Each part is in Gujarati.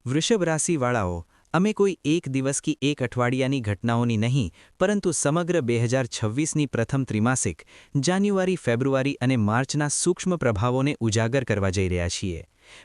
વૃષભ રાશિવાળાઓ, અમે કોઈ એક દિવસ કે એક અઠવાડિયાની ઘટનાઓની નહીં, પરંતુ સમગ્ર 2026ની પ્રથમ ત્રિમાસિક જાન્યુઆરી, ફેબ્રુઆરી અને માર્ચના સૂક્ષ્મ પ્રભાવોને ઉજાગર કરવા જઈ રહ્યા છીએ.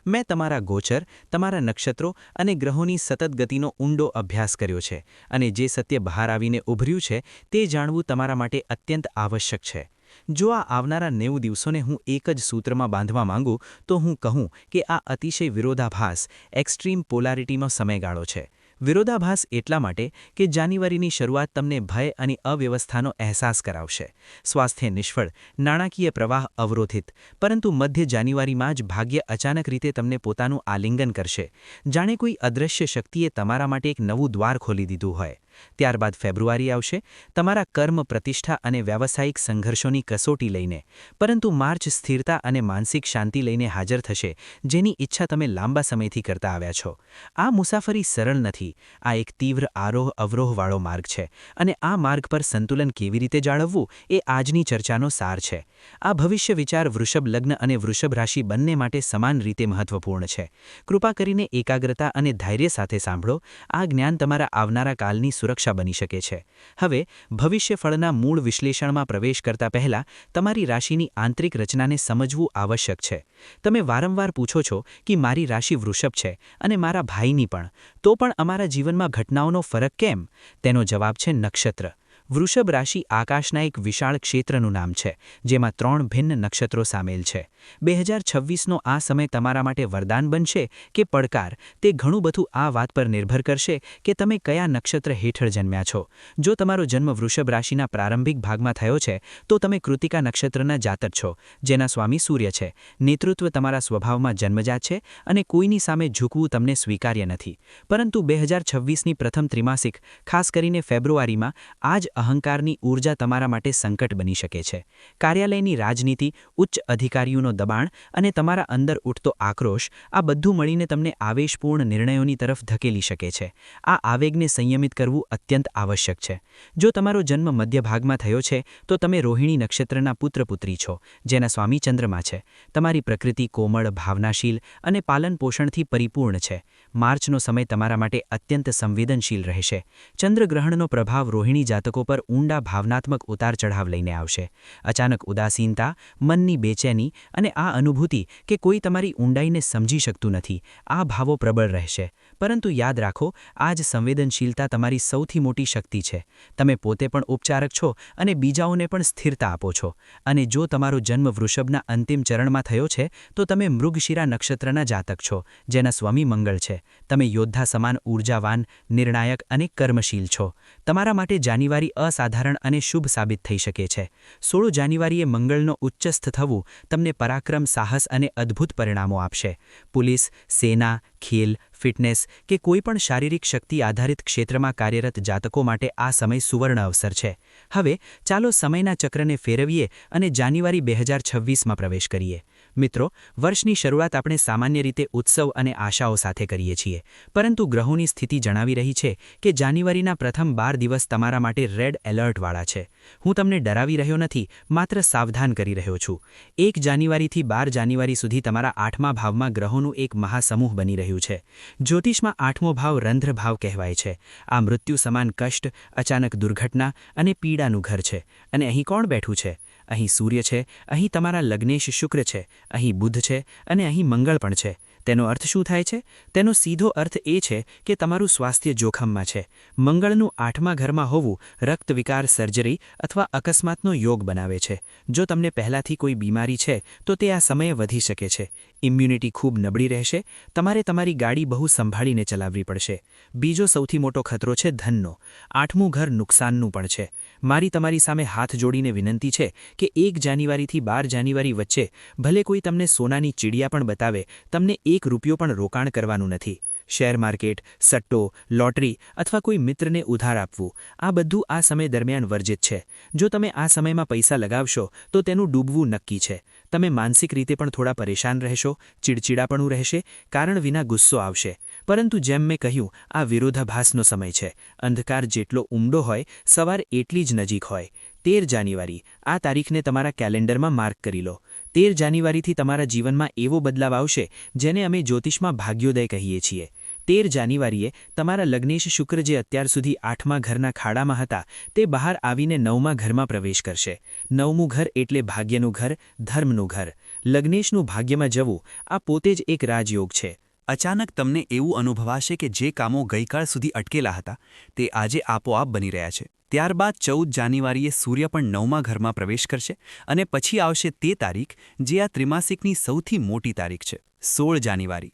મેં તમારા ગોચર, તમારા નક્ષત્રો અને ગ્રહોની સતત ગતિનો ઊંડો અભ્યાસ કર્યો છે, અને જે સત્ય બહાર આવીને ઉભર્યું છે તે જાણવું તમારા માટે અત્યંત આવશ્યક છે. જો આ આવનારા 90 દિવસોને હું એક જ સૂત્રમાં બાંધવા માંગું તો હું કહું કે આ અતિશય વિરોધાભાસ, એક્સ્ટ્રીમ પોલારિટીનો સમયગાળો છે. વિરોધાભાસ એટલા માટે કે જાન્યુઆરીની શરૂઆત તમને ભય અને અવ્યવસ્થાનો અહેસાસ કરાવશે. સ્વાસ્થ્ય નિષ્ફળ, નાણાકીય પ્રવાહ અવરોધિત, પરંતુ મધ્ય જાન્યુઆરીમાં જ ભાગ્ય અચાનક રીતે તમને પોતાનું આલિંગન કરશે, જાણે કોઈ અદૃશ્ય શક્તિએ તમારા માટે એક નવું દ્વાર ખોલી દીધું હોય. ત્યારબાદ ફેબ્રુઆરી આવશે, તમારા કર્મ, પ્રતિષ્ઠા અને વ્યાવસાયિક સંઘર્ષોની કસોટી લઈને, પરંતુ માર્ચ સ્થિરતા અને માનસિક શાંતિ લઈને હાજર થશે, જેની ઈચ્છા તમે લાંબા સમયથી કરતા આવ્યા છો. આ મુસાફરી સરળ નથી. આ એક તીવ્ર આરોહ-અવરોહવાળો માર્ગ છે, અને આ માર્ગ પર સંતુલન કેવી રીતે જાળવવું એ આજની ચર્ચાનો સાર છે. આ ભવિષ્ય વિચાર વૃષભ લગ્ન અને વૃષભ રાશિ બંને માટે સમાન રીતે મહત્વપૂર્ણ છે. કૃપા કરીને એકાગ્રતા અને ધૈર્ય સાથે સાંભળો. આ જ્ઞાન તમારા આવનારા કાલની સુરક્ષા બની શકે છે. હવે ભવિષ્યફળના મૂળ વિશ્લેષણમાં પ્રવેશ કરતા પહેલા તમારી રાશિની આંતરિક રચનાને સમજવું આવશ્યક છે. તમે વારંવાર પૂછો છો કે મારી રાશિ વૃષભ છે અને મારા ભાઈની પણ, તો પણ અમારા જીવનમાં ઘટનાઓનો ફરક કેમ? તેનો જવાબ છે નક્ષત્ર. વૃષભ રાશિ આકાશના એક વિશાળ ક્ષેત્રનું નામ છે, જેમાં 3 ભિન્ન નક્ષત્રો સામેલ છે. 2026નો આ સમય તમારા માટે વરદાન બનશે કે પડકાર, તે ઘણું બધું આ વાત પર નિર્ભર કરશે કે તમે કયા નક્ષત્ર હેઠળ જન્મ્યા છો. જો તમારો જન્મ વૃષભ રાશિના પ્રારંભિક ભાગમાં થયો છે, તો તમે કૃતિકા નક્ષત્રના જાતક છો, જેના સ્વામી સૂર્ય છે. નેતૃત્વ તમારા સ્વભાવમાં જન્મજાત છે, અને કોઈની સામે ઝૂકવું તમને સ્વીકાર્ય નથી. પરંતુ 2026ની પ્રથમ ત્રિમાસિક, ખાસ કરીને ફેબ્રુઆરીમાં, આ જ અહંકારની ઊર્જા તમારા માટે સંકટ બની શકે છે. કાર્યાલયની રાજનીતિ, ઉચ્ચ અધિકારીઓનો દબાણ અને તમારા અંદર ઉઠતો આક્રોશ, આ બધું મળીને તમને આવેશપૂર્ણ નિર્ણયોની તરફ ધકેલી શકે છે. આ આવેગને સંયમિત કરવું અત્યંત આવશ્યક છે. જો તમારો જન્મ મધ્ય ભાગમાં થયો છે, તો તમે રોહિણી નક્ષત્રના પુત્રપુત્રી છો, જેના સ્વામી ચંદ્રમા છે. તમારી પ્રકૃતિ કોમળ, ભાવનાશીલ અને પાલનપોષણથી પરિપૂર્ણ છે. માર્ચનો સમય તમારા માટે અત્યંત સંવેદનશીલ રહેશે. ચંદ્રગ્રહણનો પ્રભાવ રોહિણી જાતકો પર ઊંડા ભાવનાત્મક ઉતાર ચઢાવ લઈને આવશે. અચાનક ઉદાસીનતા, મનની બેચેની અને આ અનુભૂતિ કે કોઈ તમારી ઊંડાઈને સમજી શકતું નથી, આ ભાવો પ્રબળ રહેશે. પરંતુ યાદ રાખો, આ જ સંવેદનશીલતા તમારી સૌથી મોટી શક્તિ છે. તમે પોતે પણ ઉપચારક છો અને બીજાઓને પણ સ્થિરતા આપો છો. અને જો તમારો જન્મ વૃષભના અંતિમ ચરણમાં થયો છે, તો તમે મૃગશિરા નક્ષત્રના જાતક છો, જેના સ્વામી મંગળ છે. તમે યોદ્ધા સમાન ઊર્જાવાન, નિર્ણાયક અને કર્મશીલ છો. તમારા માટે જાન્યુઆરી અસાધારણ અને શુભ સાબિત થઈ શકે છે. 16 જાન્યુઆરીએ મંગળનો ઉચ્ચસ્થ થવું તમને પરાક્રમ, સાહસ અને અદ્ભુત પરિણામો આપશે. પોલીસ, સેના, ખેલ, ફિટનેસ કે કોઈપણ શારીરિક શક્તિ આધારિત ક્ષેત્રમાં કાર્યરત જાતકો માટે આ સમય સુવર્ણ અવસર છે. હવે ચાલો સમયના ચક્રને ફેરવીએ અને જાન્યુઆરી 2026માં પ્રવેશ કરીએ. મિત્રો, વર્ષની શરૂઆત આપણે સામાન્ય રીતે ઉત્સવ અને આશાઓ સાથે કરીએ છીએ, પરંતુ ગ્રહોની સ્થિતિ જણાવી રહી છે કે જાન્યુઆરીના પ્રથમ 12 દિવસ તમારા માટે રેડ એલર્ટવાળા છે. હું તમને ડરાવી રહ્યો નથી, માત્ર સાવધાન કરી રહ્યો છું. 1 જાન્યુઆરીથી 12 જાન્યુઆરી સુધી તમારા 8મા ભાવમાં ગ્રહોનું એક મહાસમૂહ બની રહ્યું છે. જ્યોતિષમાં 8મો ભાવ રંધ્ર ભાવ કહેવાય છે. આ મૃત્યુ સમાન કષ્ટ, અચાનક દુર્ઘટના અને પીડાનું ઘર છે. અને અહીં કોણ બેઠું છે? અહીં સૂર્ય છે, અહીં તમારા લગ્નેશ શુક્ર છે, અહીં બુધ છે અને અહીં મંગળ પણ છે. તેનો અર્થ શું થાય છે? તેનો સીધો અર્થ એ છે કે તમારું સ્વાસ્થ્ય જોખમમાં છે. મંગળનું 8મા ઘરમાં હોવું રક્તવિકાર, સર્જરી અથવા અકસ્માતનો યોગ બનાવે છે. જો તમને પહેલાથી કોઈ બીમારી છે, તો તે આ સમયે વધી શકે છે. ઇમ્યુનિટી ખૂબ નબળી રહેશે. તમારે તમારી ગાડી બહુ સંભાળીને ચલાવવી પડશે. બીજો સૌથી મોટો ખતરો છે ધનનો. 8મું ઘર નુકસાનનું પણ છે. મારી તમારી સામે હાથ જોડીને વિનંતી છે કે 1 જાન્યુઆરીથી 12 જાન્યુઆરી વચ્ચે ભલે કોઈ તમને સોનાની ચીડિયા પણ બતાવે, તમને 1 રૂપિયો પણ રોકાણ કરવાનું નથી. શેર માર્કેટ, સટ્ટો, લોટરી અથવા કોઈ મિત્રને ઉધાર આપવું, આ બધું આ સમય દરમિયાન વર્જિત છે. જો તમે આ સમયમાં પૈસા લગાવશો, તો તેનું ડૂબવું નક્કી છે. તમે માનસિક રીતે પણ થોડા પરેશાન રહેશો, ચીડચીડાપણું રહેશે, કારણ વિના ગુસ્સો આવશે. પરંતુ જેમ મેં કહ્યું, આ વિરોધાભાસનો સમય છે. અંધકાર જેટલો ઊંડો હોય, સવાર એટલી જ નજીક હોય. 13 જાન્યુઆરી, આ તારીખને તમારા કેલેન્ડરમાં માર્ક કરી લો. 13 જાન્યુઆરીથી તમારા જીવનમાં એવો બદલાવ આવશે જેને અમે જ્યોતિષમાં ભાગ્યોદય કહીએ છીએ. 13 જાન્યુઆરીએ તમારા લગ્નેશ શુક્ર જે અત્યાર સુધી 8મા ઘરના ખાડામાં હતા તે બહાર આવીને 9મા ઘરમાં પ્રવેશ કરશે. 9મું ઘર એટલે ભાગ્યનું ઘર, ધર્મનું ઘર. લગ્નેશનું ભાગ્યમાં જવું આ પોતે જ એક રાજયોગ છે. અચાનક તમને એવું અનુભવાશે કે જે કામો ગઈકાલ સુધી અટકેલા હતા તે આજે આપોઆપ બની રહ્યા છે. ત્યારબાદ 14 જાન્યુઆરીએ સૂર્ય પણ 9મા ઘરમાં પ્રવેશ કરશે અને પછી આવશે તે તારીખ જે આ ત્રિમાસિકની સૌથી મોટી તારીખ છે, 16 જાન્યુઆરી.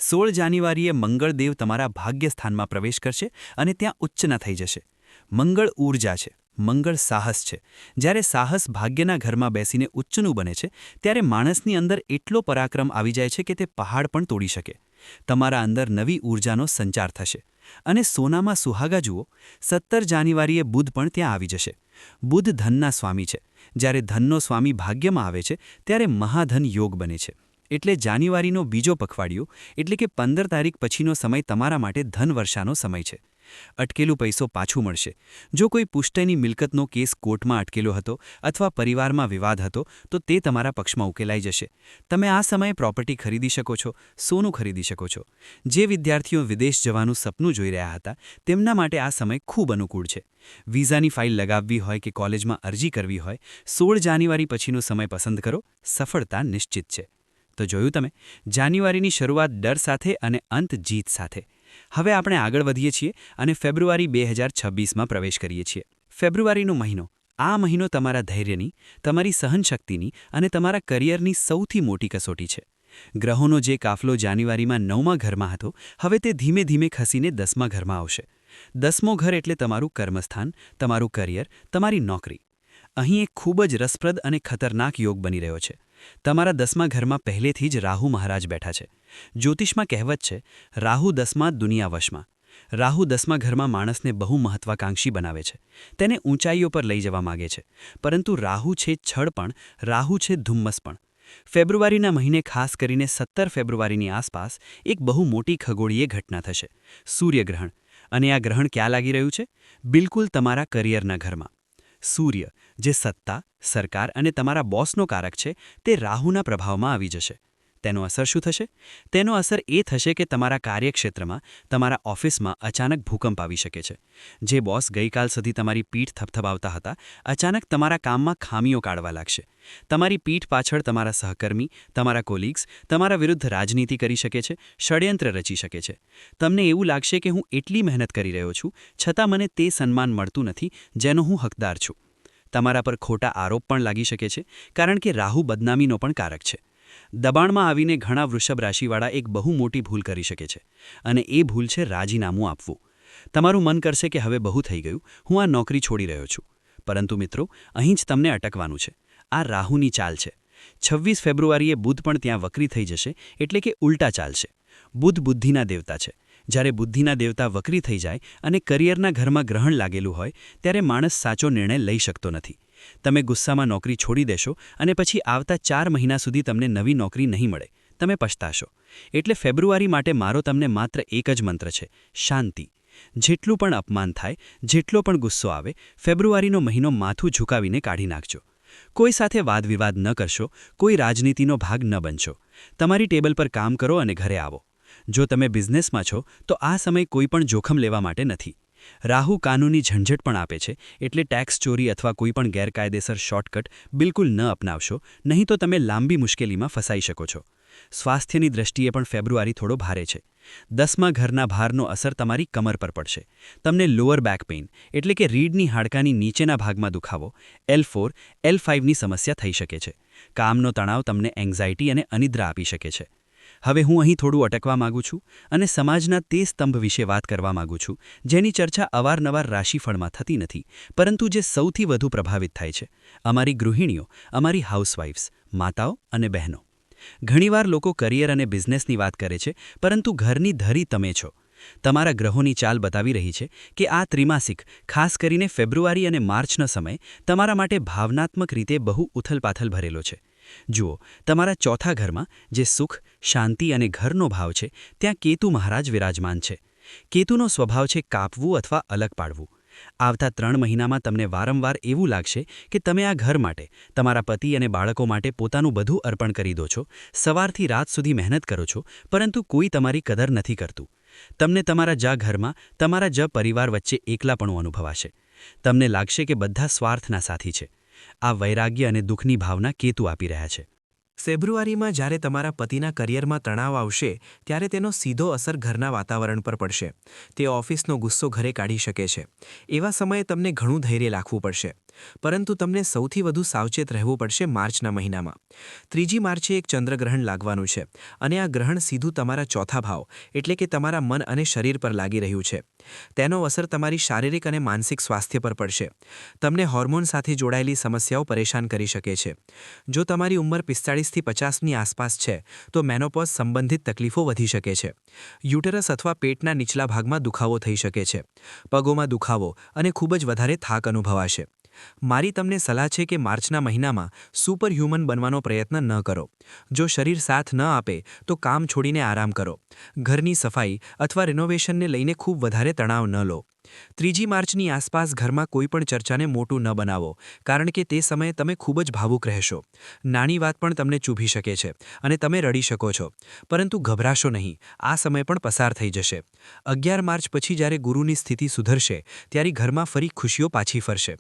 16 જાન્યુઆરીએ મંગળદેવ તમારા ભાગ્યસ્થાનમાં પ્રવેશ કરશે અને ત્યાં ઉચ્ચના થઈ જશે. મંગળ ઊર્જા છે, મંગળ સાહસ છે. જ્યારે સાહસ ભાગ્યના ઘરમાં બેસીને ઉચ્ચનું બને છે ત્યારે માણસની અંદર એટલો પરાક્રમ આવી જાય છે કે તે પહાડ પણ તોડી શકે. તમારા અંદર નવી ઊર્જાનો સંચાર થશે. અને સોનામાં સુહાગા જુઓ, 17 જાન્યુઆરીએ બુધ પણ ત્યાં આવી જશે. બુધ ધનના સ્વામી છે. જ્યારે ધનનો સ્વામી ભાગ્યમાં આવે છે ત્યારે મહાધન યોગ બને છે. એટલે જાન્યુઆરીનો બીજો પખવાડિયો એટલે કે 15 તારીખ પછીનો સમય તમારા માટે ધનવર્ષાનો સમય છે. અટકેલું પૈસો પાછું મળશે. જો કોઈ પુષ્ટની મિલકતનો કેસ કોર્ટમાં અટકેલો હતો અથવા પરિવારમાં વિવાદ હતો તો તે તમારા પક્ષમાં ઉકેલાઈ જશે. તમે આ સમયે પ્રોપર્ટી ખરીદી શકો છો, સોનું ખરીદી શકો છો. જે વિદ્યાર્થીઓ વિદેશ જવાનું સપનું જોઈ રહ્યા હતા તેમના માટે આ સમય ખૂબ અનુકૂળ છે. વિઝાની ફાઇલ લગાવવી હોય કે કોલેજમાં અરજી કરવી હોય, 16 જાન્યુઆરી પછીનો સમય પસંદ કરો, સફળતા નિશ્ચિત છે. તો જોયું તમે, જાન્યુઆરીની શરૂઆત ડર સાથે અને અંત જીત સાથે. હવે આપણે આગળ વધીએ છીએ અને ફેબ્રુઆરી 2026માં પ્રવેશ કરીએ છીએ. ફેબ્રુઆરીનો મહિનો, આ મહિનો તમારા ધૈર્યની, તમારી સહનશક્તિની અને તમારા કરિયરની સૌથી મોટી કસોટી છે. ગ્રહોનો જે કાફલો જાન્યુઆરીમાં 9મા ઘરમાં હતો હવે તે ધીમે ધીમે ખસીને 10મા ઘરમાં આવશે. 10મો ઘર એટલે તમારું કર્મસ્થાન, તમારું કરિયર, તમારી નોકરી. અહીં એક ખૂબ જ રસપ્રદ અને ખતરનાક યોગ બની રહ્યો છે. તમારા 10મા ઘરમાં પહેલેથી જ રાહુ મહારાજ બેઠા છે. જ્યોતિષમાં કહેવત છે, રાહુ 10મા દુનિયા વશમાં. રાહુ 10મા ઘરમાં માણસને બહુ મહત્વાકાંક્ષી બનાવે છે. તેને ઊંચાઈઓ પર લઈ જવા માગે છે. પરંતુ રાહુ છે છળ પણ, રાહુ છે ધુમ્મસ પણ. ફેબ્રુઆરીના મહિને ખાસ કરીને 17 ફેબ્રુઆરીની આસપાસ એક બહુ મોટી ખગોળીય ઘટના થશે, સૂર્યગ્રહણ. અને આ ગ્રહણ ક્યાં લાગી રહ્યું છે? બિલકુલ તમારા કરિયરના ઘરમાં. સૂર્ય, જે સત્તા, સરકાર અને તમારા બોસનો કારક છે, તે રાહુના પ્રભાવમાં આવી જશે. તેનો અસર શું થશે? તેનો અસર એ થશે કે તમારા કાર્યક્ષેત્રમાં, તમારા ઓફિસમાં અચાનક ભૂકંપ આવી શકે છે. જે બોસ ગઈકાલ સુધી તમારી પીઠ થપથપાવતા હતા, અચાનક તમારા કામમાં ખામીઓ કાઢવા લાગશે. તમારી પીઠ પાછળ તમારા સહકર્મી, તમારા કોલીગ્સ તમારા વિરુદ્ધ રાજનીતિ કરી શકે છે, ષડયંત્ર રચી શકે છે. તમને એવું લાગશે કે હું એટલી મહેનત કરી રહ્યો છું, છતાં મને તે સન્માન મળતું નથી જેનો હું હકદાર છું. તમારા પર ખોટા આરોપ પણ લાગી શકે છે, કારણ કે રાહુ બદનામીનો પણ કારક છે. દબાણમાં આવીને ઘણા વૃષભ રાશિવાળા એક બહુ મોટી ભૂલ કરી શકે છે. અને એ ભૂલ છે રાજીનામું આપવું. તમારું મન કરશે કે હવે બહુ થઈ ગયું, હું આ નોકરી છોડી રહ્યો છું. પરંતુ મિત્રો, અહીં જ તમને અટકવાનું છે. આ રાહુની ચાલ છે. 26 ફેબ્રુઆરીએ બુધ પણ ત્યાં વક્રી થઈ જશે, એટલે કે ઉલટા ચાલશે. બુધ બુદ્ધિના દેવતા છે. જ્યારે બુદ્ધિના દેવતા વક્રી થઈ જાય અને કરિયરના ઘરમાં ગ્રહણ લાગેલું હોય ત્યારે માણસ સાચો નિર્ણય લઈ શકતો નથી. તમે ગુસ્સામાં નોકરી છોડી દેશો અને પછી આવતા 4 મહિના સુધી તમને નવી નોકરી નહીં મળે. તમે પછતાશો. એટલે ફેબ્રુઆરી માટે મારો તમને માત્ર એક જ મંત્ર છે, શાંતિ. જેટલું પણ અપમાન થાય, જેટલો પણ ગુસ્સો આવે, ફેબ્રુઆરીનો મહિનો માથું ઝુકાવીને કાઢી નાખજો. કોઈ સાથે વાદવિવાદ ન કરશો, કોઈ રાજનીતિનો ભાગ ન બનશો. તમારી ટેબલ પર કામ કરો અને ઘરે આવો. જો તમે બિઝનેસમાં છો તો આ સમય કોઈ પણ જોખમ લેવા માટે નથી. રાહુ કાનૂની ઝંઝટ પણ આપે છે, એટલે ટેક્સ ચોરી અથવા કોઈ પણ ગેરકાયદેસર શોર્ટકટ બિલકુલ ન અપનાવશો, નહીં તો તમે લાંબી મુશ્કેલીમાં ફસાઈ શકો છો. સ્વાસ્થ્યની દ્રષ્ટિએ પણ ફેબ્રુઆરી થોડો ભારે છે. 10મા ઘરના ભારનો અસર તમારી કમર પર પડશે. તમને લોઅર બેક પેઇન એટલે કે રીઢની હાડકાની નીચેના ભાગમાં દુખાવો, L4, L5ની સમસ્યા થઈ શકે છે. કામનો તણાવ તમને એન્ઝાયટી અને અનિદ્રા આપી શકે છે. હવે હું અહીં થોડું અટકવા માંગુ છું અને સમાજના તે સ્તંભ વિશે વાત કરવા માંગુ છું જેની ચર્ચા અવારનવાર રાશિફળમાં થતી નથી, પરંતુ જે સૌથી વધુ પ્રભાવિત થાય છે, અમારી ગૃહિણીઓ, અમારી હાઉસવાઇફ્સ, માતાઓ અને બહેનો. ઘણીવાર લોકો કરિયર અને બિઝનેસની વાત કરે છે, પરંતુ ઘરની ધરી તમે છો. તમારા ગ્રહોની ચાલ બતાવી રહી છે કે આ ત્રિમાસિક, ખાસ કરીને ફેબ્રુઆરી અને માર્ચનો સમય તમારા માટે ભાવનાત્મક રીતે બહુ ઉથલપાથલ ભરેલો છે. જુઓ, તમારા ચોથા ઘરમાં જે સુખ, શાંતિ અને ઘરનો ભાવ છે ત્યાં કેતુ મહારાજ વિરાજમાન છે. કેતુનો સ્વભાવ છે કાપવું અથવા અલગ પાડવું. આવતા 3 મહિનામાં તમને વારંવાર એવું લાગશે કે તમે આ ઘર માટે, તમારા પતિ અને બાળકો માટે પોતાનું બધું અર્પણ કરી દો છો, સવારથી રાત સુધી મહેનત કરો છો, પરંતુ કોઈ તમારી કદર નથી કરતું. તમને તમારા ઘરમાં તમારા પરિવાર વચ્ચે એકલાપણું અનુભવાશે. તમને લાગશે કે બધા સ્વાર્થના સાથી છે. આ વૈરાગ્ય અને દુઃખની ભાવના કેતુ આપી રહ્યા છે. ફેબ્રુઆરીમાં જ્યારે તમારા પતિના કરિયરમાં તણાવ આવશે ત્યારે તેનો સીધો અસર ઘરના વાતાવરણ પર પડશે. તે ઓફિસનો ગુસ્સો ઘરે કાઢી શકે છે. એવા સમયે તમને ઘણું ધૈર્ય રાખવું પડશે. પરંતુ તમને સૌથી વધુ સાવચેત રહેવું પડશે માર્ચના મહિનામાં. 3જી માર્ચે એક ચંદ્રગ્રહણ લાગવાનું છે અને આ ગ્રહણ સીધું તમારા ચોથા ભાવ એટલે કે તમારા મન અને શરીર પર લાગી રહ્યું છે. તેનો અસર તમારી શારીરિક અને માનસિક સ્વાસ્થ્ય પર પડશે. તમને હોર્મોન સાથે જોડાયેલી સમસ્યાઓ પરેશાન કરી શકે છે. જો તમારી ઉંમર 45થી 50ની આસપાસ છે તો મેનોપોઝ સંબંધિત તકલીફો વધી શકે છે. યુટેરસ અથવા પેટના નીચલા ભાગમાં દુખાવો થઈ શકે છે. પગોમાં દુખાવો અને ખૂબ જ વધારે થાક અનુભવાશે. મારી તમને સલાહ છે કે માર્ચના મહિનામાં સુપર હ્યુમન બનવાનો પ્રયત્ન ન કરો. જો શરીર સાથ ન આપે તો કામ છોડીને આરામ કરો. ઘરની સફાઈ અથવા રિનોવેશનને લઈને ખૂબ વધારે તણાવ ન લો. 3જી માર્ચની આસપાસ ઘરમાં કોઈપણ ચર્ચાને મોટું ન બનાવો કારણ કે તે સમયે તમે ખૂબ જ ભાવુક રહેશો. નાની વાત પણ તમને ચૂભી શકે છે અને તમે રડી શકો છો. પરંતુ ગભરાશો નહીં, આ સમય પણ પસાર થઈ જશે. 11 માર્ચ પછી જ્યારે ગુરુની સ્થિતિ સુધરશે ત્યારે ઘરમાં ફરી ખુશીઓ પાછી ફરશે.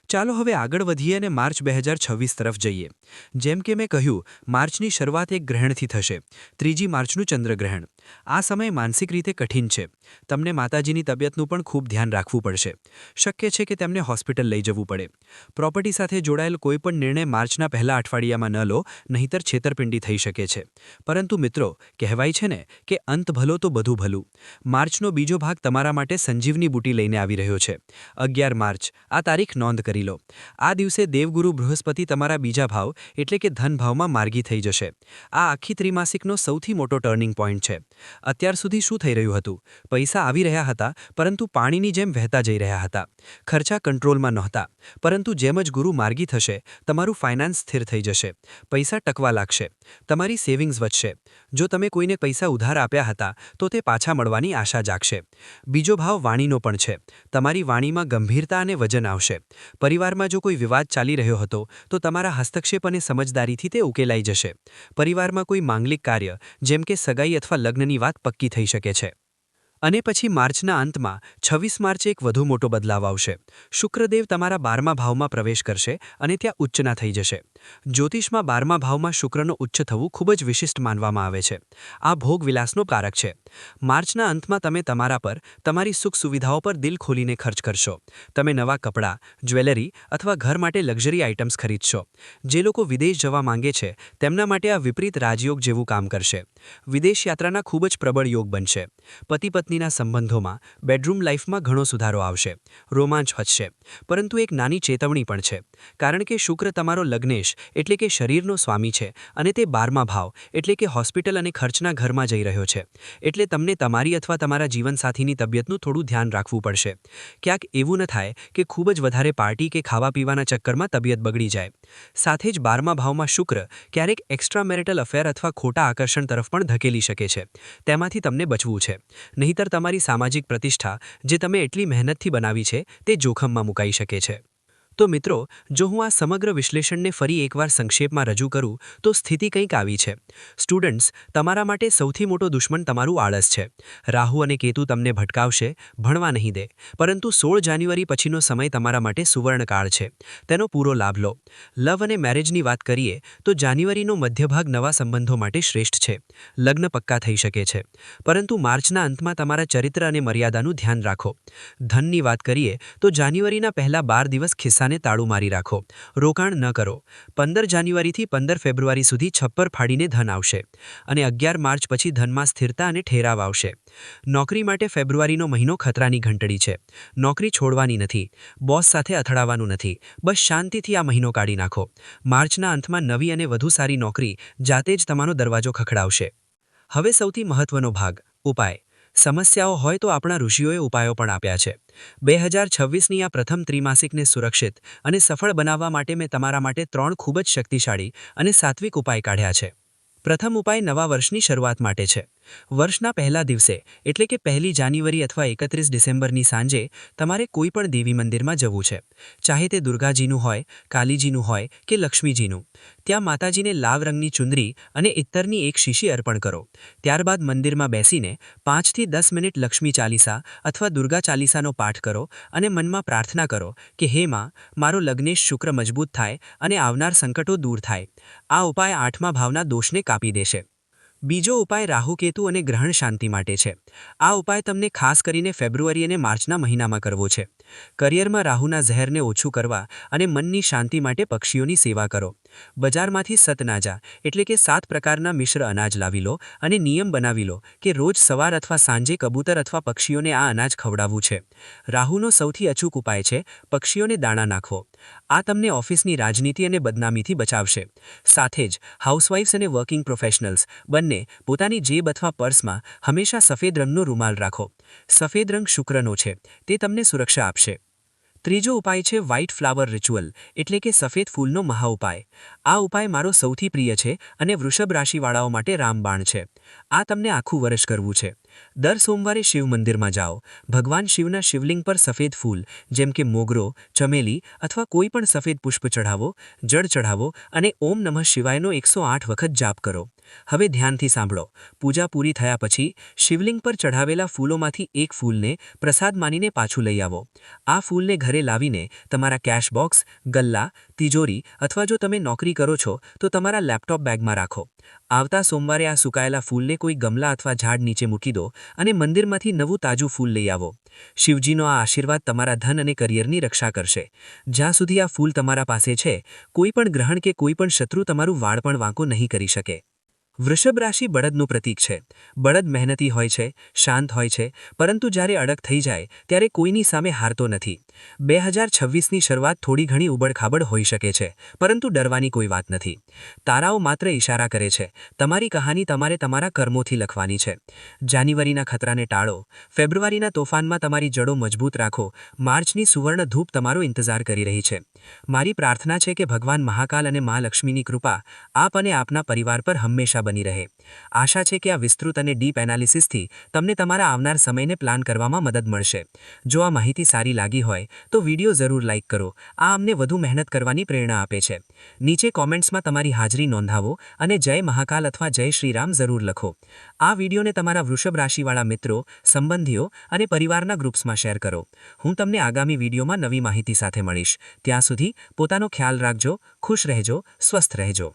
ચાલો હવે આગળ વધીએ અને માર્ચ 2026 તરફ જઈએ. જેમ કે મેં કહ્યું, માર્ચની શરૂઆત એક ગ્રહણથી થશે, 3જી માર્ચનું ચંદ્રગ્રહણ. આ સમય માનસિક રીતે કઠિન છે. તમને માતાજીની તબિયતનું પણ ખૂબ ધ્યાન રાખવું પડશે. શક્ય છે કે તેમને હોસ્પિટલ લઈ જવું પડે. પ્રોપર્ટી સાથે જોડાયેલ કોઈપણ નિર્ણય માર્ચના પહેલા અઠવાડિયામાં ન લો, નહીંતર છેતરપિંડી થઈ શકે છે. પરંતુ મિત્રો, કહેવાય છે ને કે અંત ભલો તો બધું ભલું. માર્ચનો બીજો ભાગ તમારા માટે સંજીવની બુટી લઈને આવી રહ્યો છે. 11 માર્ચ આ તારીખ નોંધ કરી લો. આ દિવસે દેવગુરુ બૃહસ્પતિ તમારા બીજા ભાવ એટલે કે ધન ભાવમાં માર્ગી થઈ જશે. આ આખી ત્રિમાસિકનો સૌથી મોટો ટર્નિંગ પોઈન્ટ છે. અત્યાર સુધી શું થઈ રહ્યું હતું? પૈસા આવી રહ્યા હતા પરંતુ પાણીની જેમ વહેતા જઈ રહ્યા હતા. ખર્ચા કંટ્રોલમાં નહોતા. પરંતુ જેમ જ ગુરુ માર્ગી થશે, તમારું ફાઇનાન્સ સ્થિર થઈ જશે. પૈસા ટકવા લાગશે. તમારી સેવિંગ્સ વધશે. જો તમે કોઈને પૈસા ઉધાર આપ્યા હતા તો તે પાછા મળવાની આશા જાગશે. બીજો ભાવ વાણીનો પણ છે. તમારી વાણીમાં ગંભીરતા અને વજન આવશે. પરિવારમાં જો કોઈ વિવાદ ચાલી રહ્યો હતો તો તમારા હસ્તક્ષેપ અને સમજદારીથી તે ઉકેલાઈ જશે. પરિવારમાં કોઈ માંગલિક કાર્ય જેમ કે સગાઈ અથવા લગ્નની વાત પક્કી થઈ શકે છે. અને પછી માર્ચના અંતમાં 26 માર્ચે એક વધુ મોટો બદલાવ આવશે. શુક્રદેવ તમારા 12મા ભાવમાં પ્રવેશ કરશે અને ત્યાં ઉચ્ચના થઈ જશે. જ્યોતિષમાં 12મા ભાવમાં શુક્રનો ઉચ્ચ થવું ખૂબ જ વિશિષ્ટ માનવામાં આવે છે. આ ભોગવિલાસનો કારક છે. માર્ચના અંતમાં તમે તમારા પર, તમારી સુખ સુવિધાઓ પર દિલ ખોલીને ખર્ચ કરશો. તમે નવા કપડાં, જ્વેલરી અથવા ઘર માટે લક્ઝરી આઇટમ્સ ખરીદશો. જે લોકો વિદેશ જવા માંગે છે તેમના માટે આ વિપરીત રાજયોગ જેવું કામ કરશે. વિદેશ યાત્રાના ખૂબ જ પ્રબળ યોગ બનશે. પતિ-પત્નીના સંબંધોમાં, બેડરૂમ લાઇફમાં ઘણો સુધારો આવશે. રોમાંચ વધશે. પરંતુ એક નાની ચેતવણી પણ છે. કારણ કે શુક્ર તમારો લગ્નેશ એટલે કે શરીરનો સ્વામી છે અને તે 12મા ભાવ એટલે કે હોસ્પિટલ અને ખર્ચના ઘરમાં જઈ રહ્યો છે. એટલે તમને તમારી અથવા તમારા જીવનસાથીની તબિયતનું થોડું ધ્યાન રાખવું પડશે. ક્યાંક એવું ન થાય કે ખૂબ જ વધારે પાર્ટી કે ખાવા પીવાના ચક્કરમાં તબિયત બગડી જાય. સાથે જ 12મા ભાવમાં શુક્ર ક્યારેક એક્સ્ટ્રા મેરિટલ અફેર અથવા ખોટા આકર્ષણ તરફ પણ ધકેલી શકે છે. તેમાંથી તમને બચવું છે. નહીંતર તમારી સામાજિક પ્રતિષ્ઠા જે તમે એટલી મહેનતથી બનાવી છે તે જોખમમાં મુકાઈ શકે છે. તો મિત્રો, જો હું આ સમગ્ર વિશ્લેષણને ફરી એકવાર સંક્ષેપમાં રજૂ કરું તો સ્થિતિ કંઈક આવી છે. સ્ટુડન્ટ્સ, તમારા માટે સૌથી મોટો દુશ્મન તમારું આળસ છે. રાહુ અને કેતુ તમને ભટકાવશે, ભણવા નહીં દે. પરંતુ 16 જાન્યુઆરી પછીનો સમય તમારા માટે સુવર્ણકાળ છે. તેનો પૂરો લાભ લો. લવ અને મેરેજની વાત કરીએ તો જાન્યુઆરીનો મધ્યભાગ નવા સંબંધો માટે શ્રેષ્ઠ છે. લગ્ન પક્કા થઈ શકે છે. પરંતુ માર્ચના અંતમાં તમારા ચરિત્ર અને મર્યાદાનું ધ્યાન રાખો. ધનની વાત કરીએ તો જાન્યુઆરીના પહેલા 12 દિવસ ખિસ્સાને તાળું મારી રાખો. રોકાણ ન કરો. 15 જાન્યુઆરીથી 15 ફેબ્રુઆરી સુધી છપ્પર ફાડીને ધન આવશે. અને 11 માર્ચ પછી ધનમાં સ્થિરતા અને ઠેરાવ આવશે. નોકરી માટે ફેબ્રુઆરીનો મહિનો ખતરાની ઘંટડી છે. નોકરી છોડવાની નથી. બોસ સાથે અથડાવાનું નથી. બસ શાંતિથી આ મહિનો કાઢી નાખો. માર્ચના અંતમાં નવી અને વધુ સારી નોકરી જાતે જ તમારો દરવાજો ખખડાવશે. હવે સૌથી મહત્વનો ભાગ, ઉપાય. સમસ્યાઓ હોય તો આપણા ઋષિઓએ ઉપાયો પણ આપ્યા છે. 2026ની આ પ્રથમ ત્રિમાસિકને સુરક્ષિત અને સફળ બનાવવા માટે મેં તમારા માટે 3 ખૂબ જ શક્તિશાળી અને સાત્વિક ઉપાય કાઢ્યા છે. પ્રથમ ઉપાય નવા વર્ષની શરૂઆત માટે છે. વર્ષના પહેલા દિવસે એટલે કે 1 જાન્યુઆરી અથવા 31 ડિસેમ્બરની સાંજે તમારે કોઈ પણ દેવી મંદિરમાં જવું છે, ચાહે તે દુર્ગાજીનું હોય, કાલીજીનું હોય કે લક્ષ્મીજીનું. ત્યાં માતાજીને લાલ રંગની ચુંદડી અને ઇત્તરની એક શીશી અર્પણ કરો. ત્યારબાદ મંદિરમાં બેસીને 5 થી 10 મિનિટ લક્ષ્મી ચાલીસા અથવા દુર્ગા ચાલીસાનો પાઠ કરો અને મનમાં પ્રાર્થના કરો કે હે માં, મારો લગ્નેશ શુક્ર મજબૂત થાય અને આવનાર સંકટો દૂર થાય. આ ઉપાય 8મા ભાવના દોષને કાપી દેશે. બીજો ઉપાય રાહુકેતુ અને ગ્રહણ શાંતિ માટે છે. આ ઉપાય તમને ખાસ કરીને ફેબ્રુઆરી અને માર્ચના મહિનામાં કરવો છે. કરિયરમાં રાહુના ઝેરને ઓછું કરવા અને મનની શાંતિ માટે પક્ષીઓની સેવા કરો. બજારમાંથી સતનાજા એટલે કે 7 પ્રકારના મિશ્ર અનાજ લાવી લો અને નિયમ બનાવી લો કે રોજ સવાર અથવા સાંજે કબૂતર અથવા પક્ષીઓને આ અનાજ ખવડાવવું છે. રાહુનો સૌથી અચૂક ઉપાય છે પક્ષીઓને દાણા નાખવો. આ તમને ઓફિસની રાજનીતિ અને બદનામીથી બચાવશે. સાથે જ હાઉસવાઇફ્સ અને વર્કિંગ પ્રોફેશનલ્સ બંને પોતાની જેબ અથવા પર્સમાં હંમેશા સફેદ રંગનો રૂમાલ રાખો. સફેદ રંગ શુક્રનો છે, તે તમને સુરક્ષા આપશે. ત્રીજો ઉપાય છે વ્હાઇટ ફ્લાવર રિચ્યુઅલ એટલે કે સફેદ ફૂલનો મહાઉપાય. આ ઉપાય મારો સૌથી પ્રિય છે અને વૃષભ રાશિવાળાઓ માટે રામબાણ છે. આ તમને આખું વર્ષ કરવું છે. દર સોમવારે શિવ મંદિરમાં જાઓ. ભગવાન શિવના શિવલિંગ પર સફેદ ફૂલ જેમ કે મોગરો, ચમેલી અથવા કોઈ પણ સફેદ પુષ્પ ચઢાવો, જળ ચઢાવો અને ઓમ નમઃ શિવાયનો 108 વખત જાપ કરો. હવે ધ્યાનથી સાંભળો. પૂજા પૂરી થયા પછી શિવલિંગ પર ચઢાવેલા ફૂલોમાંથી એક ફૂલને પ્રસાદ માનીને પાછું લઈ આવો. આ ફૂલને ઘરે લાવીને તમારા કેશ બોક્સ, ગલ્લા, તિજોરી અથવા જો તમે નોકરી કરો છો તો તમારા લેપટોપ બેગમાં રાખો. આવતા સોમવારે આ સુકાયેલા ફૂલને કોઈ ગમલા અથવા ઝાડ નીચે મૂકી દો અને મંદિરમાંથી નવું તાજું ફૂલ લઈ આવો. શિવજીનો આ આશીર્વાદ તમારા ધન અને કરિયરની રક્ષા કરશે. જ્યાં સુધી આ ફૂલ તમારા પાસે છે, કોઈ પણ ગ્રહણ કે કોઈ પણ શત્રુ તમારું વાળ પણ વાંકો નહીં કરી શકે. વૃષભ રાશિ બળદનું પ્રતીક છે. બળદ મહેનતી હોય છે, શાંત હોય છે, પરંતુ જ્યારે અડગ થઈ જાય ત્યારે કોઈની સામે હારતો નથી. 2026ની શરૂઆત થોડી ઘણી ઉબડખાબડ હોઈ શકે છે, પરંતુ ડરવાની કોઈ વાત નથી. તારાઓ માત્ર ઇશારા કરે છે. તમારી કહાની તમારે તમારા કર્મોથી લખવાની છે. જાન્યુઆરીના ખતરાને ટાળો. ફેબ્રુઆરીના તોફાનમાં તમારી જડો મજબૂત રાખો. માર્ચની સુવર્ણ ધૂપ તમારો ઇંતજાર કરી રહી છે. મારી પ્રાર્થના છે કે ભગવાન મહાકાલ અને મા લક્ષ્મીની કૃપા આપ અને આપના પરિવાર પર હંમેશા બની રહે. આશા છે કે આ વિસ્તૃત અને ડીપ એનાલિસિસથી તમને તમારા આવનાર સમયને પ્લાન કરવામાં મદદ મળશે. જો આ માહિતી સારી લાગી હોય તો વિડીયો જરૂર લાઇક કરો. આ અમને વધુ મહેનત કરવાની પ્રેરણા આપે છે. નીચે કોમેન્ટ્સમાં તમારી હાજરી નોંધાવો અને જય મહાકાલ અથવા જય શ્રીરામ જરૂર લખો. આ વિડીયોને તમારા વૃષભ રાશિવાળા મિત્રો, સંબંધીઓ અને પરિવારના ગ્રુપ્સમાં શેર કરો. હું તમને આગામી વિડીયોમાં નવી માહિતી સાથે મળીશ. ત્યાં સુધી પોતાનો ખ્યાલ રાખજો, ખુશ રહેજો, સ્વસ્થ રહેજો.